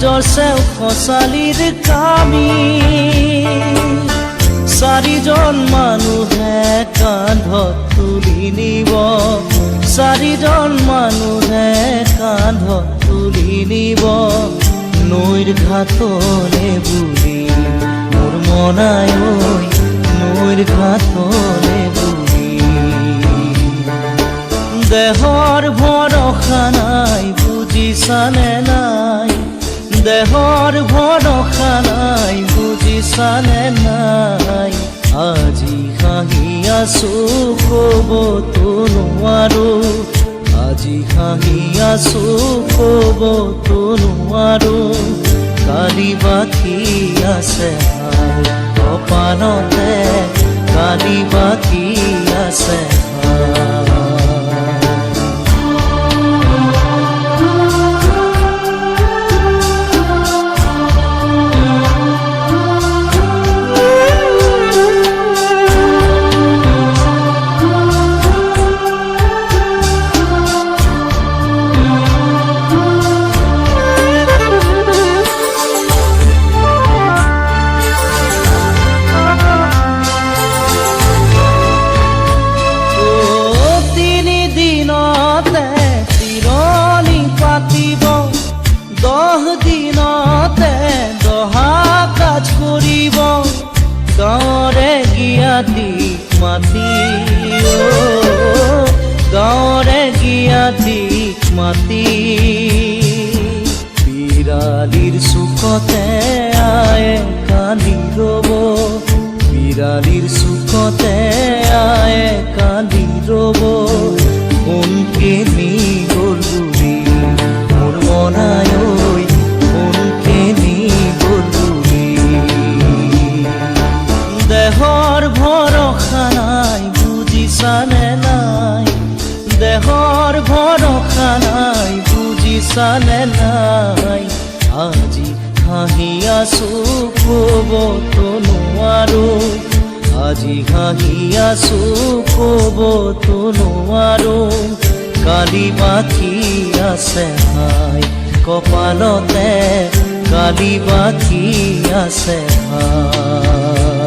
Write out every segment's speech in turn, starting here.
জৰচেও খচালিৰ কামি চাৰিজন মানুহে কান্ধত তুলি নিব চাৰিজন মানুহে কান্ধত তুলি নিব নৈৰ ঘাটলে বুলি মোৰ মনাই ঐ নৈৰ ঘাটলে বুলি দেহৰ ভৰসা নাই বুজিছানে নাই দেহৰ ভৰসা নাই বুজিছানে নাই আজি হাঁহি আছো ক'বতো নোৱাৰো আজি হাঁহি আছো ক'বতো নোৱাৰো কালি বাকী আছে হাই কপালতে কালি বাকী আছে গাঁৱৰে জ্ঞাতিক মাতি গাঁৱৰে জ্ঞাতিক মাতি বিৰালিৰ চুকতে আয়ে কান্দি ৰ'ব বিৰালিৰ চুকতে আয়ে কান্দি ৰ'ব কোনকে নি গ'ল বুলি মোৰ মনাই ঐ কোনকে নি গ'ল বুলি দেহৰ ভৰসা নাই বুজিছানে নাই দেহৰ ভৰসা নাই বুজিছানে নাই আজি হাঁহি আছো ক'বতো নোৱাৰো আজি হাঁহি আছো ক'বতো নোৱাৰো কালি বাকী আছে হাই কপালতে কালি বাকী আছে হাই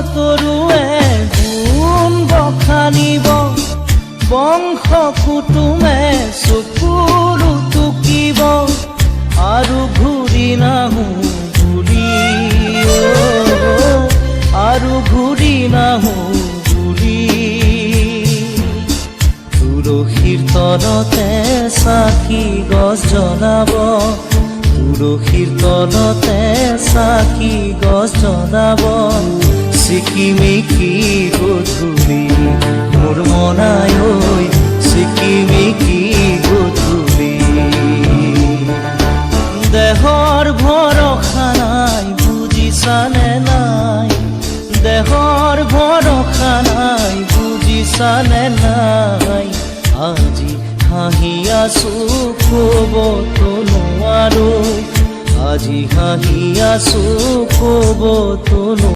তৰুৱে গুণ বখানিব বংশ কুটুমে চকুৰু টুকিব আৰু ঘূৰি নাহো বুলি আৰু ঘূৰি নাহো বুলি তুলসীৰ তলতে চাকি গছ জ্বলাব তুলসীৰ তলতে চাকি গছ জ্বলাব চিকিমিকি গধূলি মোৰ মনাই ঐ চিকিমিকি গধূলি দেহৰ ভৰসা নাই বুজিছানে নাই দেহৰ ভৰসা নাই বুজিছানে নাই আজি হাঁহি আছো ক'বতো নোৱাৰো আজি হাঁহি আছো ক'বতো